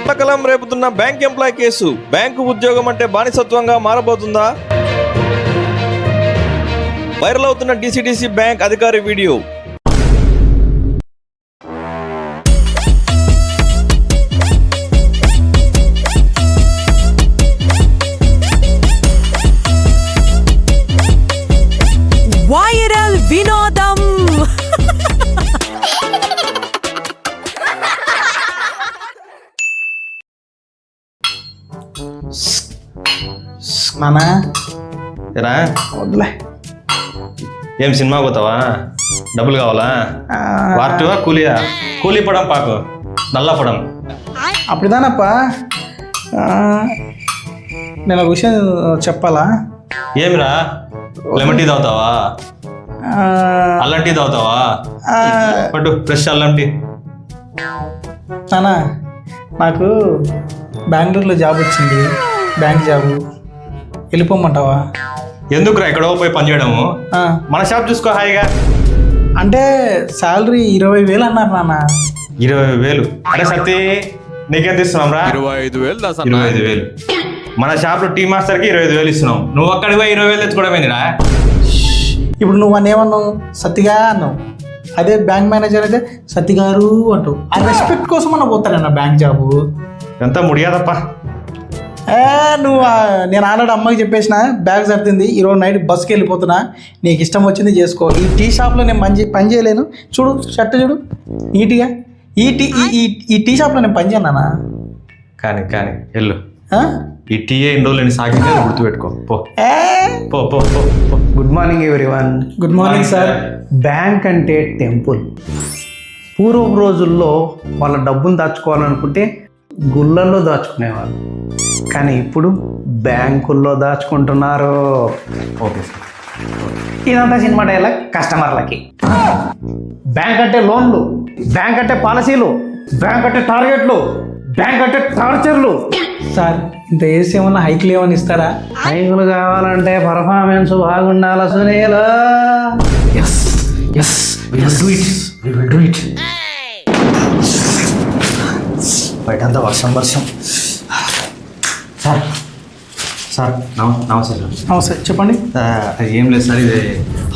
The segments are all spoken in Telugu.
కలకలం రేపుతున్న బ్యాంక్ ఎంప్లాయ్ కేసు. బ్యాంకు ఉద్యోగం అంటే బానిసత్వంగా మారబోతుందా? వైరల్ అవుతున్న డిసిడిసి బ్యాంక్ అధికారి వీడియో. వైరల్ వినోదం. నానా రా వద్దులే. ఏం సినిమా పోతావా? డబ్బులు కావాలా? వార్టువా కూలియా? కూలీ పడం పాకు నల్ల పడం. అప్పుడుదానప్పా నేను ఒక విషయం చెప్పాలా? ఏమిరా లెమన్ టీ తాగుతావా? అల్లం టీ తాగుతావా? పట్టు ఫ్రెష్ అల్లం టీ. నానా నాకు బెంగళూరులో జాబ్ వచ్చింది, బ్యాంక్ జాబు. వెళ్ళిపోమంటావా? ఎందుకురా ఎక్కడో పోయి పని చేయడము? మన షాప్ చూసుకో హాయిగా. అంటే శాలరీ 20,000 అన్నారు నాన్న. 20,000? అరే సత్తి నీకెంత ఇస్తున్నాం రా? 25,000. 25,000. మన షాప్ లో టీ మాస్టర్ కి 25,000 ఇస్తున్నాం. నువ్వు అక్కడికి పోయి 20,000 తెచ్చుకోవడమేందిరా? ఇప్పుడు నువ్వు అని ఏమన్నావు? సత్తిగా అన్నావు. అదే బ్యాంక్ మేనేజర్ అయితే సత్తి గారు అంటావు. ఆ రెస్పెక్ట్ కోసం అన్న పోతానన్న బ్యాంక్ జాబు. ఎంత ముడియాదప్ప. నువ్వు నేను ఆల్రెడీ అమ్మకి చెప్పేసిన బ్యాగ్ సర్దింది, ఈరోజు నైట్ బస్కి వెళ్ళిపోతున్నా, నీకు ఇష్టం వచ్చింది చేసుకో. ఈ టీ షాప్లో నేను పని చేయలేను. చూడు షర్ట్ చూడు నీట్గా. ఈ టీ షాప్లో నేను పని చేయనా? కానీ వెళ్ళు. ఈ టీ ఎన్ని రోజులు సాగింది గుర్తుపెట్టుకో. పో పో పో పో పో. Good morning everyone. Good morning sir. Bank అంటే టెంపుల్. పూర్వపు రోజుల్లో వాళ్ళ డబ్బును దాచుకోవాలనుకుంటే గుళ్ళల్లో దాచుకునేవాళ్ళు, కానీ ఇప్పుడు బ్యాంకుల్లో దాచుకుంటున్నారు. Okay sir. ఇదంతా సినిమా డైలాగ్ కస్టమర్లకి. బ్యాంక్ అంటే లోన్లు, బ్యాంక్ అంటే పాలసీలు, బ్యాంక్ అంటే టార్గెట్లు, బ్యాంక్ అంటే టార్చర్లు. సార్ ఇంత ఏసీ ఏమన్నా హైక్లు ఏమన్నా ఇస్తారా? హైకులు కావాలంటే పర్ఫార్మెన్స్ బాగుండాల సునీల్. బయటంతా వర్షం. సార్ నమస్తే సార్. నమస్తే, చెప్పండి. అది ఏం లేదు సార్, ఇది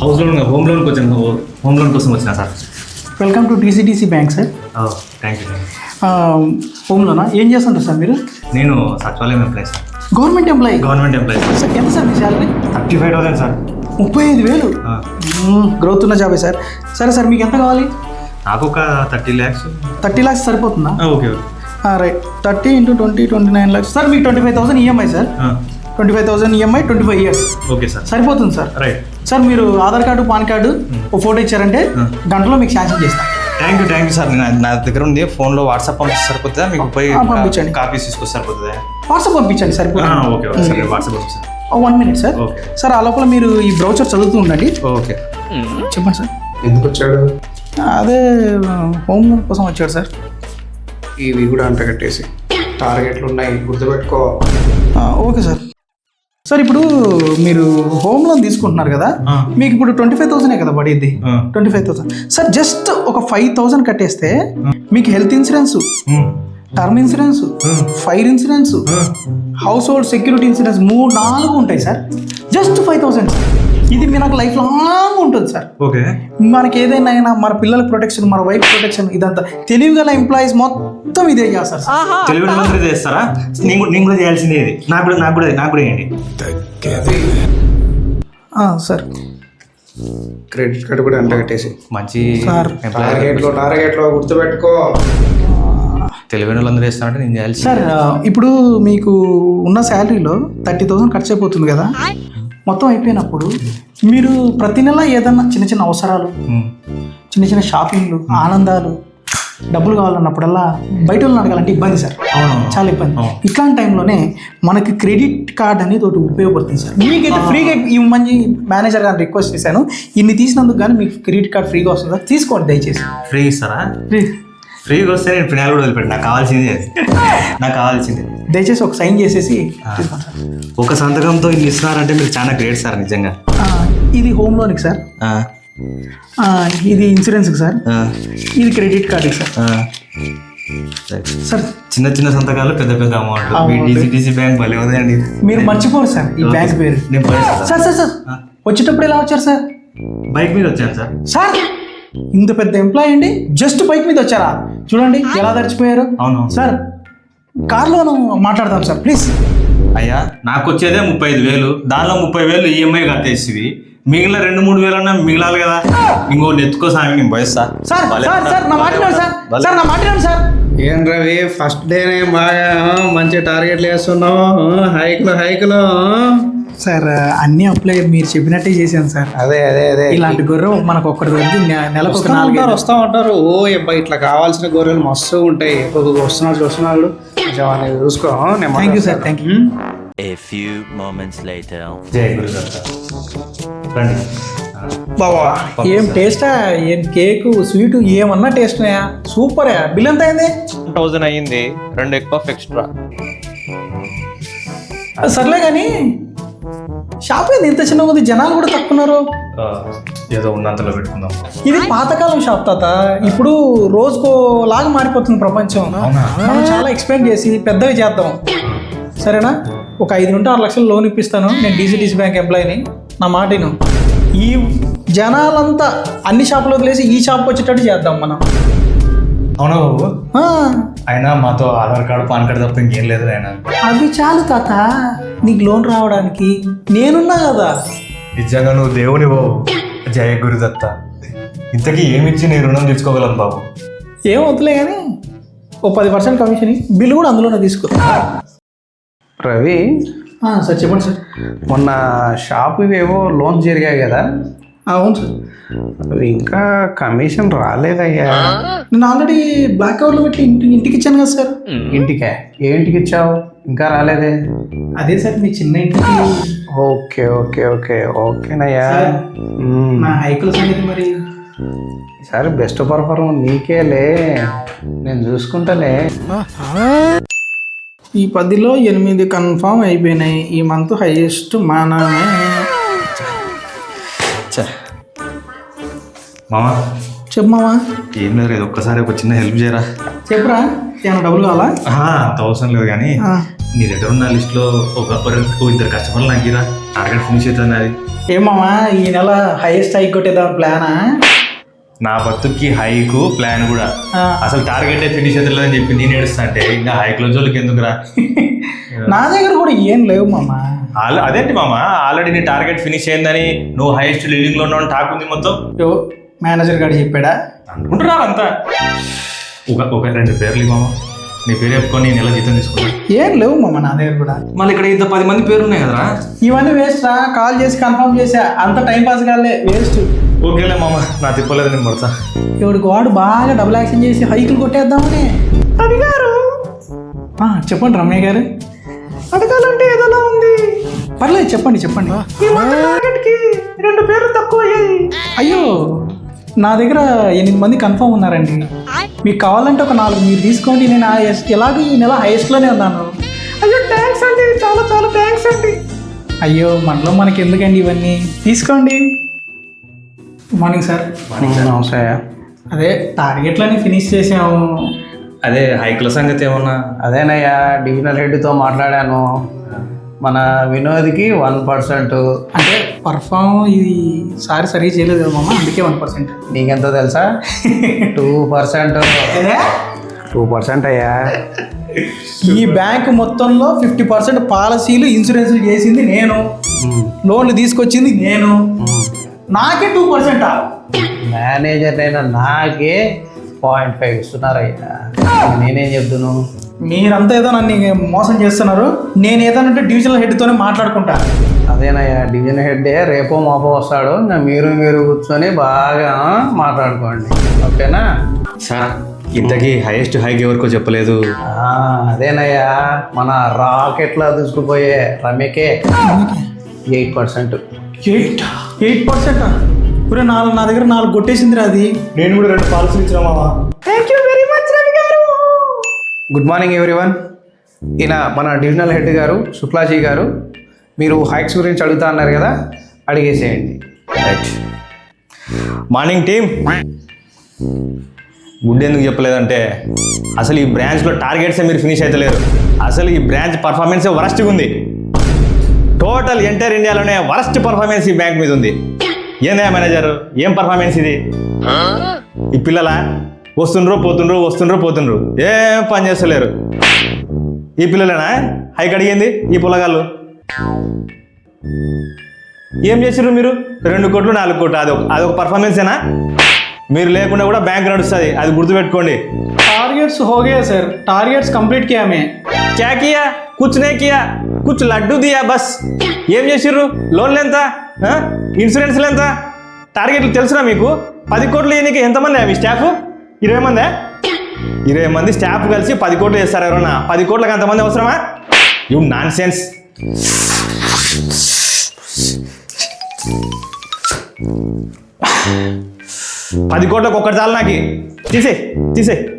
హోమ్ లోన్ కోసం వచ్చినా sir. Welcome to DCDC bank sir. Thank you. Home లోనా? ఏం చేస్తుంటారు సార్ మీరు? నేను సచివాలయం employee sir. Government employee? Government employee sir. ఎంత సార్ మీ శాలరీ? 35,000 సార్. 35,000? గ్రోత్ ఉన్న జాబే సార్. సరే సార్, మీకు ఎంత కావాలి? నాకు ఒక 30 lakhs. 30 lakhs సరిపోతుందా? ఓకే. రైట్. 30 × 20 29 lakhs sir. మీకు 25,000 EMI sir. 25,000 EMI 25 years. Okay sir. సరిపోతుంది సార్. రైట్ సార్, మీరు ఆధార్ కార్డు పాన్ కార్డు ఒక ఫోటో ఇచ్చారంటే గంటలో మీకు శాంక్షన్ చేస్తాను. Thank you sir. నా దగ్గర ఉంది ఫోన్లో వాట్సాప్ పంపిస్తే సరిపోతుందా? మీకు పోయి పంపించండి. కాపీస్ తీసుకొస్తే సరిపోతుందా? వాట్సాప్ పంపించండి సరిపోతుంది. ఓకే సార్, వాట్సాప్ పంపిస్తాను. 1 minute సార్. ఓకే సార్, ఆ లోపల మీరు ఈ బ్రౌచర్ చదువుతూ ఉండండి. ఓకే. చెప్పండి సార్. ఎందుకు వచ్చాడు? అదే హోమ్ లోన్ కోసం వచ్చాడు సార్. ఇవి కూడా అంట కట్టేసి టార్గెట్లు ఉన్నాయి, గుర్తుపెట్టుకో. Okay sir. సార్, ఇప్పుడు మీరు హోమ్ లోన్ తీసుకుంటున్నారు కదా, మీకు ఇప్పుడు 25,000 కదా పడేది. 25,000 సార్. జస్ట్ ఒక 5,000 కట్టేస్తే మీకు health insurance, term insurance, fire insurance, house hold security insurance 3-4 ఉంటాయి సార్. జస్ట్ 5,000. ఇది మీ నాకు లైఫ్ లాంగ్ ఉంటుంది సార్. ఓకే. మనకి ఏదైనా మన పిల్లల ప్రొటెక్షన్, మన వైఫ్ ప్రొటెక్షన్, ఇదంతా తెలివిగల ఎంప్లాయీస్ మొత్తం ఇదే చేస్తారు సార్. తెలివి చేస్తారా? నేను కూడా చేయాల్సింది ఇది. నాకు కూడా వేయండి సార్. క్రెడిట్ కార్డు కూడా అంట కట్టేసి మంచి సార్. టార్గెట్లో గుర్తుపెట్టుకో. తెలివైన వాళ్ళందరూ చేస్తారంటే నేను చేయాల్సి. సార్, ఇప్పుడు మీకు ఉన్న శాలరీలో 30,000 ఖర్చు అయిపోతుంది కదా. మొత్తం అయిపోయినప్పుడు మీరు ప్రతి నెల ఏదన్నా చిన్న అవసరాలు, చిన్న షాపింగ్లు, ఆనందాలు, డబ్బులు కావాలన్నప్పుడల్లా బయట వాళ్ళని అడగాలంటే ఇబ్బంది సార్. చాలా ఇబ్బంది. ఇట్లాంటి టైంలోనే మనకి క్రెడిట్ కార్డ్ అనేది ఒకటి ఉపయోగపడుతుంది సార్. మీకైతే ఫ్రీగా ఇవ్వమని మేనేజర్ గారిని రిక్వెస్ట్ చేశాను. ఇన్ని తీసినందుకు కానీ మీకు క్రెడిట్ కార్డ్ ఫ్రీగా వస్తుంది సార్. తీసుకోండి దయచేసి. ఫ్రీ ఇస్తారా? ఫ్రీ. ఫ్రీగా వస్తే నేను పినాలు కూడా వదిలిపెట్టి నాకు కావాల్సింది దయచేసి ఒక సైన్ చేసేసి ఒక సంతకంతో ఇన్ని ఇస్తున్నారంటే మీరు చాలా గ్రేట్ సార్ నిజంగా. ఇది హోమ్ లోన్కి సార్, ఇది ఇన్సూరెన్స్కి సార్, ఇది క్రెడిట్ కార్డుకి సార్. సార్ చిన్న చిన్న సంతకాలు పెద్ద పెద్ద అమౌంట్ మీ Amount. డిసిడిసి బ్యాంక్ భలే ఉందండి. మీరు మర్చిపోరు సార్ ఈ బ్యాంక్ పేరు. నేను పోయేస్తా సార్ సార్ సార్ వచ్చేటప్పుడు ఎలా వచ్చారు సార్? బైక్ మీద వచ్చాను సార్. సార్ ఇంత పెద్ద ఎంప్లాయ్ అండి జస్ట్ బైక్ మీద వచ్చారా? చూడండి ఎలా తడిచిపోయారు. అవును. సార్ కార్లోను మాట్లాడదాం సార్ ప్లీజ్. అయ్యా నాకు వచ్చేదే 35,000, దానిలో 30,000 ఈఎంఐ కట్టేసివి, మిగిలిన 2-3 వేలన్నా మిగిలాలి కదా. ఇంకో నెత్తుకో సామి నేను పోయిస్తా. సార్ సార్ సార్ నా మాట్లాడు సార్. సార్ నా మాట్లాడు సార్. ఏం రవి ఫస్ట్ డేనే బాగా మంచి టార్గెట్లు వేస్తున్నావు, హైకులు. సార్ అన్ని అప్లై మీరు చెప్పినట్టే చేశాను సార్. అదే అదే అదే ఇలాంటి గొర్రె మనకు ఒక్కటి దొరికి నెలకు ఒక 4 వస్తూ ఉంటారు. ఓ అబ్బా ఇట్లా కావాల్సిన గొర్రెలు మస్తు ఉంటాయి. చూస్తున్నాడు కొంచెం అనేది చూసుకో. Thank you sir thank you. A few moments later. జై గురుదత్త. రండి. బాబా ఏం టేస్టా, ఏం కేక్ స్వీట్ ఏమన్నా టేస్ట్ సూపర్. బిల్ ఎంత అయింది? 1000 అయ్యింది, 2 ఎగ్ పఫ్ ఎక్స్ట్రా. సర్లే కానీ షాప్ ఏంది ఇంత చిన్నగా ఉంది, జనాలు కూడా తక్కున్నారు. ఏదో ఉన్నంతలో పెట్టుకుందాం. ఇది పాతకాలం షాప్ తాత, ఇప్పుడు రోజుకో లాగా మారిపోతుంది ప్రపంచం. మనం చాలా ఎక్స్పెండ్ చేసి పెద్దగా చేద్దాం సరేనా? ఒక 5 నుండి 6 లక్షలు లోన్ ఇప్పిస్తాను. నేను డీసీడీసీ బ్యాంక్ ఎంప్లాయీని, నా మాటను. ఈ జనాలంతా అన్ని షాపులు వదిలేసి ఈ షాప్కి వచ్చేటట్టు చేద్దాం మనం. అవునా బాబు? ఆ, అయినా మాతో ఆధార్ కార్డు పాన్ కార్డు తప్ప ఇంకేం లేదు ఆయన. అవి చాలు తాత నీకు లోన్ రావడానికి, నేనున్నా కదా. నిజంగా నువ్వు దేవుని బాబు. జయ గురుదత్త. ఇంతకీ ఏమిచ్చి నీ రుణం తీసుకోగలను బాబు? ఏం వద్దులే కానీ ఓ 10% కమిషన్, బిల్లు కూడా అందులోనే తీసుకో. రవి సార్ చెప్పండి సార్. మొన్న షాపు ఇవేవో లోన్స్ జరిగాయి కదా, అవును సార్. అవి ఇంకా కమిషన్ రాలేదయ్యా. నేను ఆల్రెడీ బ్లాక్ కవర్లో పెట్టి ఇంటికి ఇచ్చాను కదా సార్. ఇంటికే? ఏ ఇంటికి ఇచ్చావు? ఇంకా రాలేదే. అదే సార్ మీ చిన్న ఇంటికి. ఓకే ఓకే ఓకే ఓకేనయ్యా. సార్, నా హైకుల సంగతి మరి. ఈసారి బెస్ట్ పర్ఫార్మెన్స్ నీకేలే, నేను చూసుకుంటాలే. ఈ 10లో 8 కన్ఫామ్ అయిపోయినాయి. ఈ మంత్ హైయెస్ట్ మనమే. మామా చెప్పు మామా. ఏం లేదు, ఇది ఒక్కసారి ఒక చిన్న హెల్ప్ చేయరా. చెప్పురా, ఏమైనా డబ్బులు కావాలా? అంత అవసరం లేదు కానీ నీ దగ్గర ఉన్న లిస్ట్లో ఒక 2 కస్టమర్లు నాకు ఇరా, టార్గెట్ ఫినిష్ అవుతుంది. అది ఏం మామా ఈ నెల హైయెస్ట్ హైక్ కొట్టేద్దాం ప్లానా? నా బతుక్కి హైకు ప్లాన్ కూడా. అసలు టార్గెట్ ఫినిష్ అవుతుంది అని చెప్పి నేను ఏడుస్తా అంటే ఇంకా హైక్లో జోలికి ఎందుకురా. నా దగ్గర కూడా ఏం లేవు మామా. అదేంటి మామ, ఆల్రెడీ నీ టార్గెట్ ఫినిష్ అయిందని నువ్వు హైయెస్ట్ లీడింగ్ లో ఉన్నావు టాక్ ఉంది మొత్తం. మేనేజర్ గారు చెప్పాడా? అనుకుంటున్నారు అంతా. ఒక 2 పేర్లు మామ, నీ పేరు చెప్పుకొని నేను ఎలా జీతం తీసుకున్నా. ఏం లేవు మామ నా దగ్గర కూడా. మళ్ళీ ఇక్కడ ఇంత 10 మంది పేర్లు ఉన్నాయి కదరా. ఇవన్నీ వేస్ట్ రా, కాల్ చేసి కన్ఫర్మ్ చేసా, అంత టైం పాస్ కాలే, వేస్ట్. ఓకేలే మామ, నా తిప్పలేదు, నేను పడతా. ఎవడికి వాడు బాగా డబుల్ యాక్షన్ చేసి హైకులు కొట్టేద్దామని. రవి గారు చెప్పండి. రమయ్య గారు అడగాలంటే ఏదోలా ఉంది. పర్లేదు చెప్పండి చెప్పండి. 2 పేర్లు తక్కువ అయ్యాయి. అయ్యో నా దగ్గర 8 మంది కన్ఫర్మ్ ఉన్నారండి. మీకు కావాలంటే ఒక 4 మీరు తీసుకోండి. నేను ఎలాగో ఈ నెల హైయెస్ట్లోనే ఉన్నాను. అయ్యో థ్యాంక్స్ అండి, చాలా చాలా థ్యాంక్స్ అండి. అయ్యో మనలో మనకి ఎందుకండి ఇవన్నీ, తీసుకోండి. Good morning sir. నమస్తే. అదే టార్గెట్లని ఫినిష్ చేసాము. అదే హైక్ల సంగతి ఏమన్నా? అదేనయ్యా, డివిజనల్ హెడ్తో మాట్లాడాను. మన వినోద్కి 1%. అంటే పర్ఫామ్ ఇది సారి సరిగ్గా చేయలేదు కదా మామ, అందుకే 1%. నీకెంతో తెలుసా? 2%. 2% అయ్యా. ఈ బ్యాంక్ మొత్తంలో 50% పాలసీలు ఇన్సూరెన్స్లు చేసింది నేను, లోన్లు తీసుకొచ్చింది నేను. నాకే 2%. మేనేజర్ అయినా నాకే 0.5 ఇస్తున్నారయ్యా. నేనేం చెప్తాను? మీరంతా ఏదో నన్ను మోసం చేస్తున్నారు. నేను ఏదోనంటే డివిజనల్ హెడ్తోనే మాట్లాడుకుంటా. అదేనయ్యా, డివిజన్ హెడ్డే రేపో మాపో వస్తాడు. మీరు కూర్చొని బాగా మాట్లాడుకోండి, ఓకేనా? సార్ ఇంతకీ హైయెస్ట్ హైక్ ఎవరికో చెప్పలేదు. అదేనయ్యా, మన రాకెట్లా దూసుకుపోయే రమ్యకే 8%. 8%? ఇప్పుడు నా దగ్గర 4 కొట్టేసిందిరా అది. నేను కూడా 2 పాలసీలు ఇచ్చిన మామ. Thank you very much Ravi garu. Good morning everyone. ఈయన మన డివిజనల్ హెడ్ గారు శుక్లాజీ గారు. మీరు హైక్స్ గురించి అడుగుతా అన్నారు కదా, అడిగేసేయండి. Morning team. గుడ్ ఎందుకు చెప్పలేదంటే అసలు ఈ బ్రాంచ్లో టార్గెట్సే మీరు ఫినిష్ అవుతలేరు. అసలు ఈ బ్రాంచ్ పర్ఫార్మెన్సే వరస్ట్గా ఉంది. టోటల్ ఎంటైర్ ఇండియాలోనే వరస్ట్ పర్ఫార్మెన్స్ ఈ బ్యాంక్ మీద ఉంది. ఏందా మేనేజర్, ఏం పర్ఫార్మెన్స్ ఇది? ఈ పిల్లల వస్తుండ్రు పోతుండ్రు ఏం పని చేస్తలేరు. ఈ పిల్లలేనా హైక్ అడిగింది? ఈ పుల్లగాళ్ళు ఏం చేసిర్రు మీరు? 2 కోట్లు 4 కోట్లు అదొక పర్ఫార్మెన్సేనా? మీరు లేకుండా కూడా బ్యాంక్ నడుస్తుంది, అది గుర్తుపెట్టుకోండి. टारगेट्स हो गए सर, टारगेट्स कंप्लीट किया मैं. క్యా కియా? కుచ్ నే కియా, కుచ్ లడ్డు దియా బస్. ఏం చేసిర్రు? లోన్లు ఎంత, ఇన్సూరెన్స్లు ఎంత, టార్గెట్లు తెలుసునా మీకు? 10 కోట్లు ఇయనికి ఎంతమంది మీ స్టాఫ్? 20 మందే? 20 మంది స్టాఫ్ కలిసి 10 కోట్లు చేస్తారు ఎవరన్నా? 10 కోట్లకు అంతమంది అవసరమా? You non sense. 10 కోట్లకు ఒక్కటి చాలు నాకు. తీసే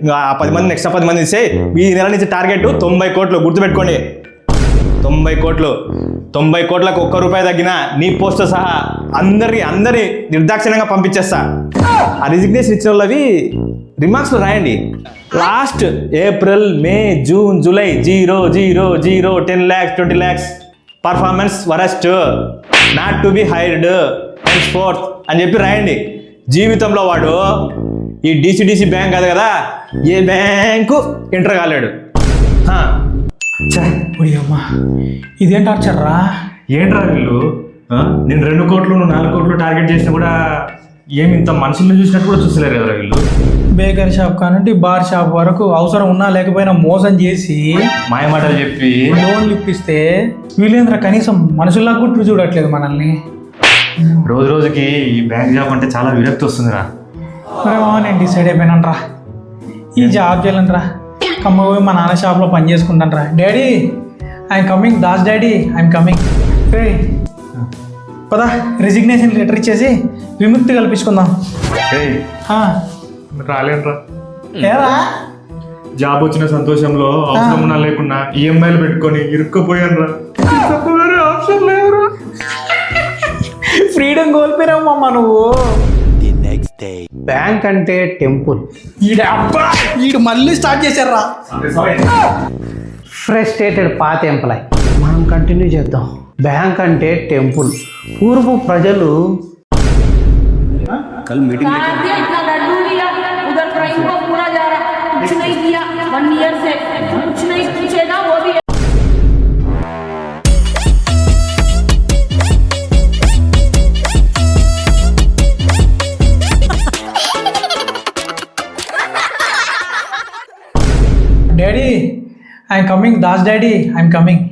ఇంకా 10 మంది, నెక్స్ట్ 10 మంది తీసే. ఈ నెల నుంచి టార్గెట్ 90 కోట్లు, గుర్తుపెట్టుకోండి. 90 కోట్లు. 90 కోట్లకు ₹1 తగ్గినా నీ పోస్ట్ సహా అందరి నిర్దాక్షిణ్యంగా పంపించేస్తా. ఆ రిజిగ్నేషన్ ఇచ్చిన వాళ్ళవి రిమార్క్స్లో రాయండి. Last April, May, June, July 0 0 0 10 lakhs 20 lakhs performance worst, not to be hired henceforth అని చెప్పి రాయండి. జీవితంలో వాడు ఈ డిసిడిసి బ్యాంక్ కాదు కదా, ఏ బ్యాంకు ఎంటర్ కాలేడు. అమ్మా ఇదేం టార్చర్ రా? ఏంట్రా వీళ్ళు? నేను 2 కోట్లు 4 కోట్లు టార్గెట్ చేసినా కూడా ఏమి ఇంత మనుషులను చూసినట్టు కూడా చూస్తలేరు కదా వీళ్ళు. బేకరీ షాప్ కానుండి బార్ షాప్ వరకు అవసరం ఉన్నా లేకపోయినా మోసం చేసి మాయమాటలు చెప్పి లోన్లు ఇప్పిస్తే వీళ్ళేంద్ర కనీసం మనుషుల్లా గుట్టు చూడట్లేదు మనల్ని. రోజు రోజుకి ఈ బ్యాంక్ జాబ్ అంటే చాలా విరక్తి వస్తుందిరా. మరేమో నేను డిసైడ్ అయిపోయినాను రా, ఈ జాబ్ చేయాలని రా. కమ్మ పోయి మా నాన్న షాప్లో పని చేసుకుంటాను రా. Daddy I'm coming, Das daddy I'm coming. రే పదా రిజిగ్నేషన్ లెటర్ ఇచ్చేసి విముక్తి కల్పించుకుందాం. రాలేనురా. ఏరా జాబ్ వచ్చిన సంతోషంలో అవసరం ఉన్నా లేకున్నా ఈఎంఐలు పెట్టుకొని ఇరుక్కుపోయాను రా. ఆప్షన్ లేదురా. ఫ్రీడమ్ కోల్పోయినావమ్మా నువ్వు. The next day. బ్యాంక్ అంటే టెంపుల్. ఈడు మళ్ళీ స్టార్ట్ చేశారా? ఫ్రస్ట్రేటెడ్ పాత ఎంప్లాయ్. మనం కంటిన్యూ చేద్దాం. బ్యాంక్ అంటే టెంపుల్. పూర్వ ప్రజలు इतना लड्डू लिया, उधर प्राइम को पूरा जा रहा, कुछ नहीं किया 1 ईयर से, कुछ नहीं पूछेगा वो भी. Daddy I'm coming, Das daddy I'm coming.